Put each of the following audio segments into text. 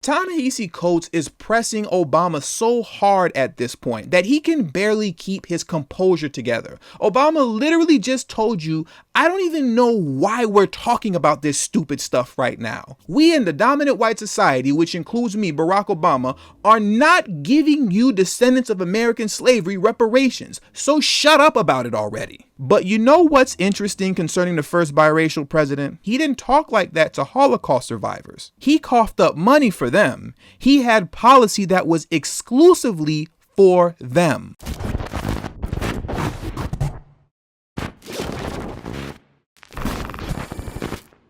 Ta-Nehisi Coates is pressing Obama so hard at this point that he can barely keep his composure together. Obama literally just told you, I don't even know why we're talking about this stupid stuff right now. We in the dominant white society, which includes me, Barack Obama, are not giving you descendants of American slavery reparations, so shut up about it already. But you know what's interesting concerning the first biracial president? He didn't talk like that to Holocaust survivors. He coughed up money for them. He had policy that was exclusively for them.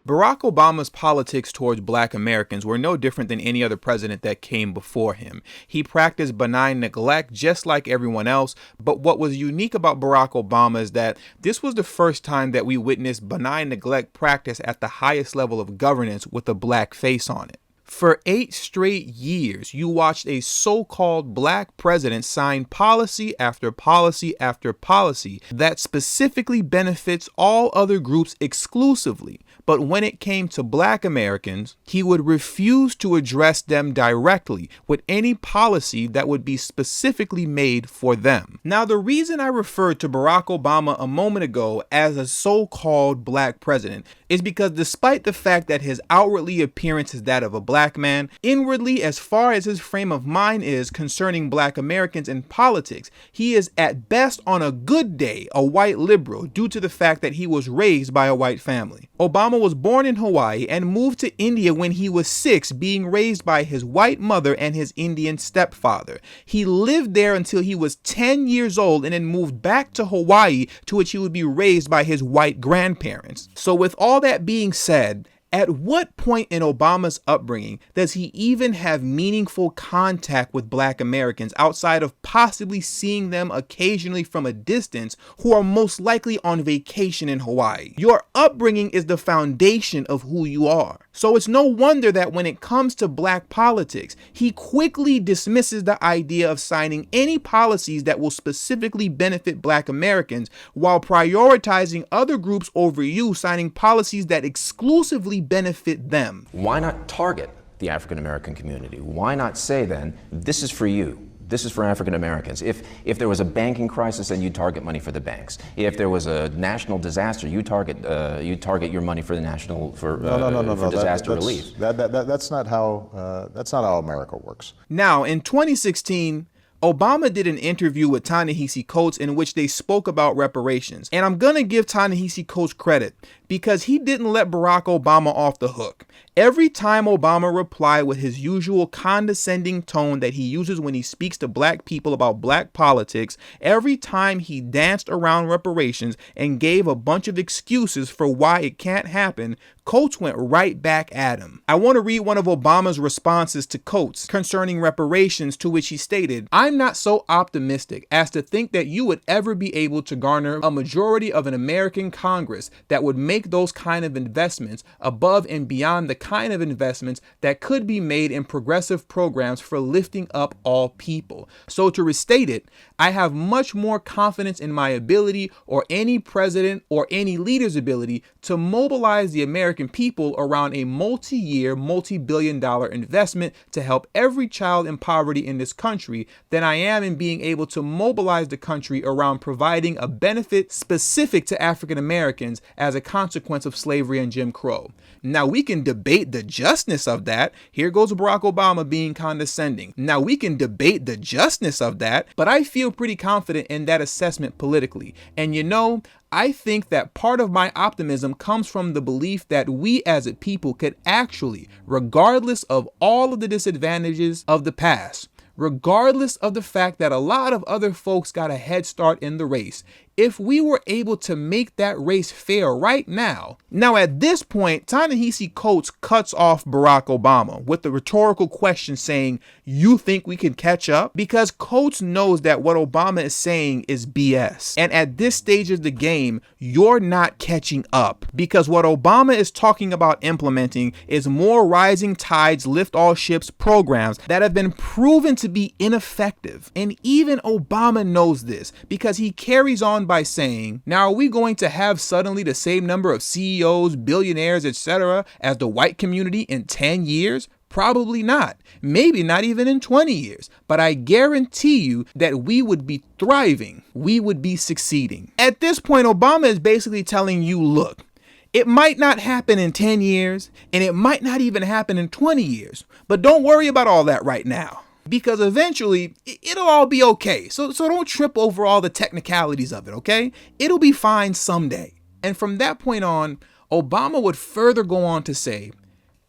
Barack Obama's politics towards Black Americans were no different than any other president that came before him. He practiced benign neglect just like everyone else, but what was unique about Barack Obama is that this was the first time that we witnessed benign neglect practiced at the highest level of governance with a Black face on it. For 8 straight years, you watched a so-called Black president sign policy after policy after policy that specifically benefits all other groups exclusively. But when it came to Black Americans, he would refuse to address them directly with any policy that would be specifically made for them. Now, the reason I referred to Barack Obama a moment ago as a so-called Black president is because despite the fact that his outwardly appearance is that of a Black man, inwardly, as far as his frame of mind is concerning Black Americans in politics, he is at best on a good day a white liberal due to the fact that he was raised by a white family. Obama was born in Hawaii and moved to India when he was 6, being raised by his white mother and his Indian stepfather. He lived there until he was 10 years old and then moved back to Hawaii, to which he would be raised by his white grandparents. So with all that being said, at what point in Obama's upbringing does he even have meaningful contact with Black Americans outside of possibly seeing them occasionally from a distance who are most likely on vacation in Hawaii? Your upbringing is the foundation of who you are. So it's no wonder that when it comes to Black politics, he quickly dismisses the idea of signing any policies that will specifically benefit Black Americans while prioritizing other groups over you signing policies that exclusively benefit them. Why not target the African American community? Why not say then, this is for you? This is for African Americans. If there was a banking crisis, then you target money for the banks. If there was a national disaster, you target your money for the national for disaster relief. That's not how America works. Now, in 2016. Obama did an interview with Ta-Nehisi Coates in which they spoke about reparations. And I'm going to give Ta-Nehisi Coates credit because he didn't let Barack Obama off the hook. Every time Obama replied with his usual condescending tone that he uses when he speaks to Black people about Black politics, every time he danced around reparations and gave a bunch of excuses for why it can't happen, Coates went right back at him. I want to read one of Obama's responses to Coates concerning reparations, to which he stated, "I'm not so optimistic as to think that you would ever be able to garner a majority of an American Congress that would make those kind of investments above and beyond the kind of investments that could be made in progressive programs for lifting up all people. So to restate it, I have much more confidence in my ability or any president or any leader's ability to mobilize the American people around a multi-year, multi-billion-dollar investment to help every child in poverty in this country than I am in being able to mobilize the country around providing a benefit specific to African Americans as a consequence of slavery and Jim Crow." Now we can debate the justness of that. Here goes Barack Obama being condescending. Now we can debate the justness of that, but I feel pretty confident in that assessment politically. And you know, I think that part of my optimism comes from the belief that we as a people could actually, regardless of all of the disadvantages of the past, regardless of the fact that a lot of other folks got a head start in the race, if we were able to make that race fair right now. Now at this point, Ta-Nehisi Coates cuts off Barack Obama with the rhetorical question saying, "You think we can catch up?" Because Coates knows that what Obama is saying is BS. And at this stage of the game, you're not catching up. Because what Obama is talking about implementing is more rising tides lift all ships programs that have been proven to be ineffective. And even Obama knows this because he carries on by saying, "Now are we going to have suddenly the same number of CEOs, billionaires, etc. as the white community in 10 years? Probably not. Maybe not even in 20 years. But I guarantee you that we would be thriving. We would be succeeding. At this point, Obama is basically telling you, look, it might not happen in 10 years, and it might not even happen in 20 years. But don't worry about all that right now, because eventually it'll all be okay. So don't trip over all the technicalities of it, okay? It'll be fine someday. And from that point on, Obama would further go on to say,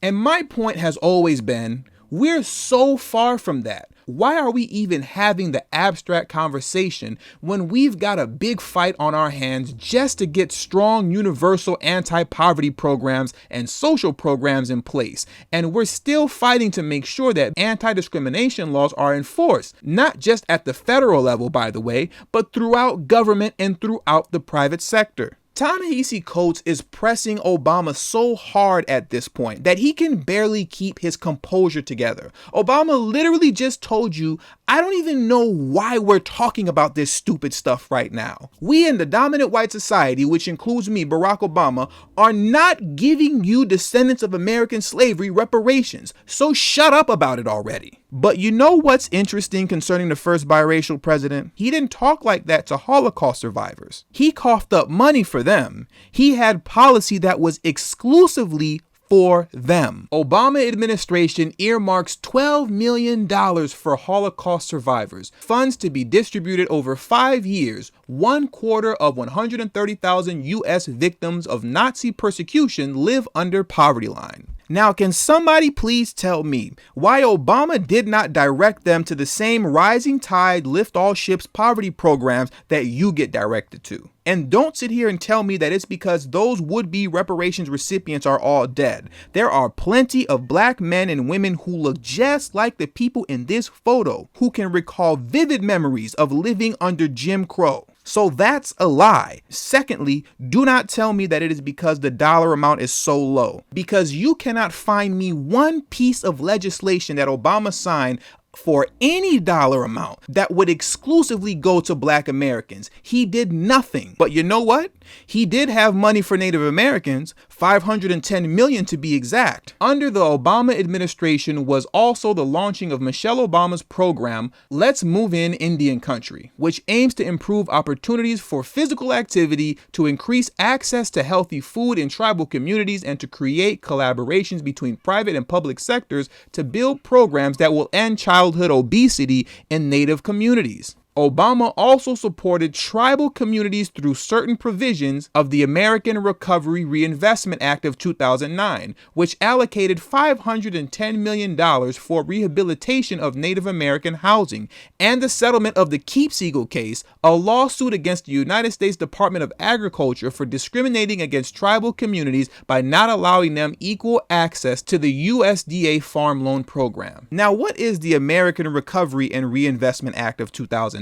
and my point has always been, we're so far from that. Why are we even having the abstract conversation when we've got a big fight on our hands just to get strong universal anti-poverty programs and social programs in place? And we're still fighting to make sure that anti-discrimination laws are enforced, not just at the federal level, by the way, but throughout government and throughout the private sector. Ta-Nehisi Coates is pressing Obama so hard at this point that he can barely keep his composure together. Obama literally just told you, I don't even know why we're talking about this stupid stuff right now. We in the dominant white society, which includes me, Barack Obama, are not giving you descendants of American slavery reparations. So shut up about it already. But you know what's interesting concerning the first biracial president? He didn't talk like that to Holocaust survivors. He coughed up money for them. He had policy that was exclusively for them. Obama administration earmarks $12 million for Holocaust survivors, funds to be distributed over 5 years. 1/4 of 130,000 U.S. victims of Nazi persecution live under poverty line. Now, can somebody please tell me why Obama did not direct them to the same Rising Tide Lift All Ships poverty programs that you get directed to? And don't sit here and tell me that it's because those would-be reparations recipients are all dead. There are plenty of black men and women who look just like the people in this photo, who can recall vivid memories of living under Jim Crow. So that's a lie. Secondly, do not tell me that it is because the dollar amount is so low, because you cannot find me one piece of legislation that Obama signed for any dollar amount that would exclusively go to black Americans. He did nothing. But you know what? He did have money for Native Americans, $510 million to be exact. Under the Obama administration was also the launching of Michelle Obama's program, Let's Move In Indian Country, which aims to improve opportunities for physical activity, to increase access to healthy food in tribal communities, and to create collaborations between private and public sectors to build programs that will end childhood obesity in Native communities. Obama also supported tribal communities through certain provisions of the American Recovery Reinvestment Act of 2009, which allocated $510 million for rehabilitation of Native American housing, and the settlement of the Keepseagle case, a lawsuit against the United States Department of Agriculture for discriminating against tribal communities by not allowing them equal access to the USDA Farm Loan Program. Now, what is the American Recovery and Reinvestment Act of 2009?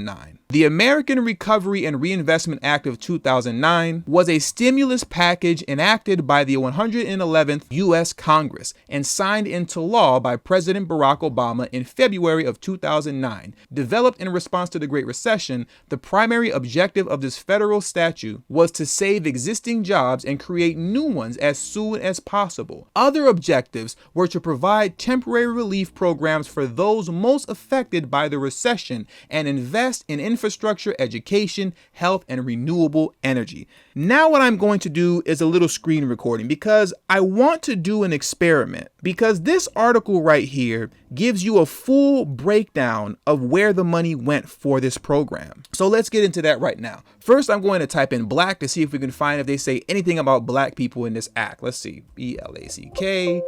The American Recovery and Reinvestment Act of 2009 was a stimulus package enacted by the 111th U.S. Congress and signed into law by President Barack Obama in February of 2009. Developed in response to the Great Recession, the primary objective of this federal statute was to save existing jobs and create new ones as soon as possible. Other objectives were to provide temporary relief programs for those most affected by the recession and invest in infrastructure, education, health, and renewable energy. Now what I'm going to do is a little screen recording because I want to do an experiment, because this article right here gives you a full breakdown of where the money went for this program. So let's get into that right now. First, I'm going to type in black to see if we can find if they say anything about black people in this act. Let's see, BLACK,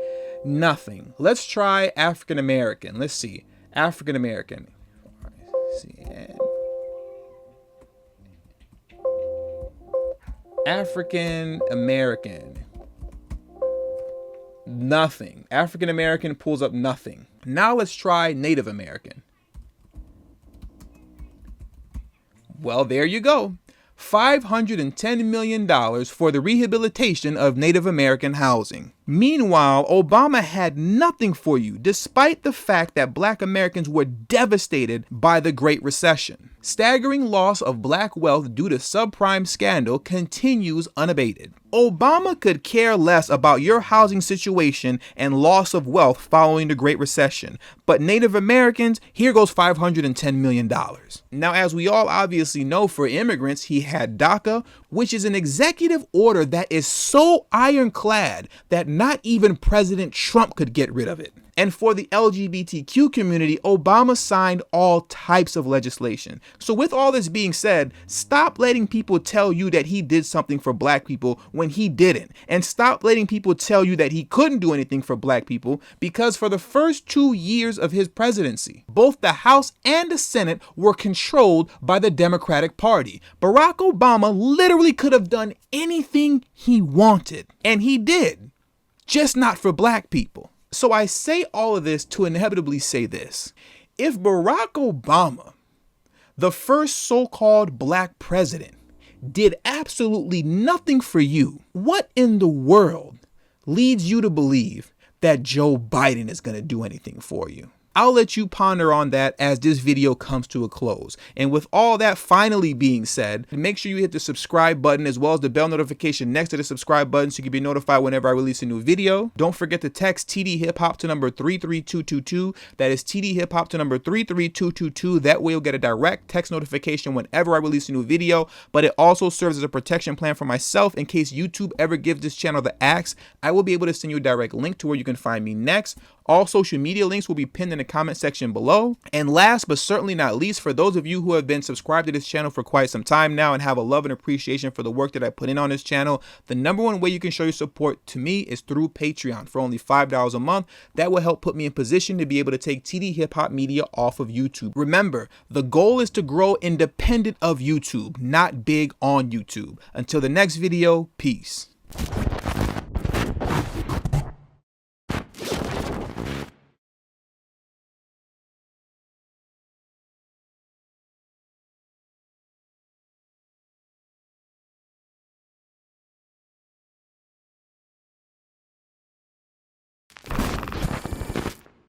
nothing. Let's try African American. Let's see, African American. African American. Nothing. African American pulls up nothing. Now let's try Native American. Well, there you go. $510 million for the rehabilitation of Native American housing. Meanwhile, Obama had nothing for you, despite the fact that black Americans were devastated by the Great Recession. Staggering loss of black wealth due to subprime scandal continues unabated. Obama could care less about your housing situation and loss of wealth following the Great Recession, but Native Americans, here goes $510 million. Now, as we all obviously know, for immigrants, he had DACA, which is an executive order that is so ironclad that not even President Trump could get rid of it. And for the LGBTQ community, Obama signed all types of legislation. So with all this being said, stop letting people tell you that he did something for black people when he didn't. And stop letting people tell you that he couldn't do anything for black people, because for the first 2 years of his presidency, both the House and the Senate were controlled by the Democratic Party. Barack Obama literally could have done anything he wanted, and he did, just not for black people. So I say all of this to inevitably say this. If Barack Obama, the first so-called black president, did absolutely nothing for you, what in the world leads you to believe that Joe Biden is going to do anything for you? I'll let you ponder on that as this video comes to a close. And with all that finally being said, make sure you hit the subscribe button as well as the bell notification next to the subscribe button so you can be notified whenever I release a new video. Don't forget to text tdhiphop to number 33222. That is tdhiphop to number 33222. That way you'll get a direct text notification whenever I release a new video. But it also serves as a protection plan for myself in case YouTube ever gives this channel the axe. I will be able to send you a direct link to where you can find me next. All social media links will be pinned in the comment section below. And last but certainly not least, for those of you who have been subscribed to this channel for quite some time now and have a love and appreciation for the work that I put in on this channel, the number one way you can show your support to me is through Patreon for only $5 a month. That will help put me in position to be able to take TD Hip Hop Media off of YouTube. Remember, the goal is to grow independent of YouTube, not big on YouTube. Until the next video, peace.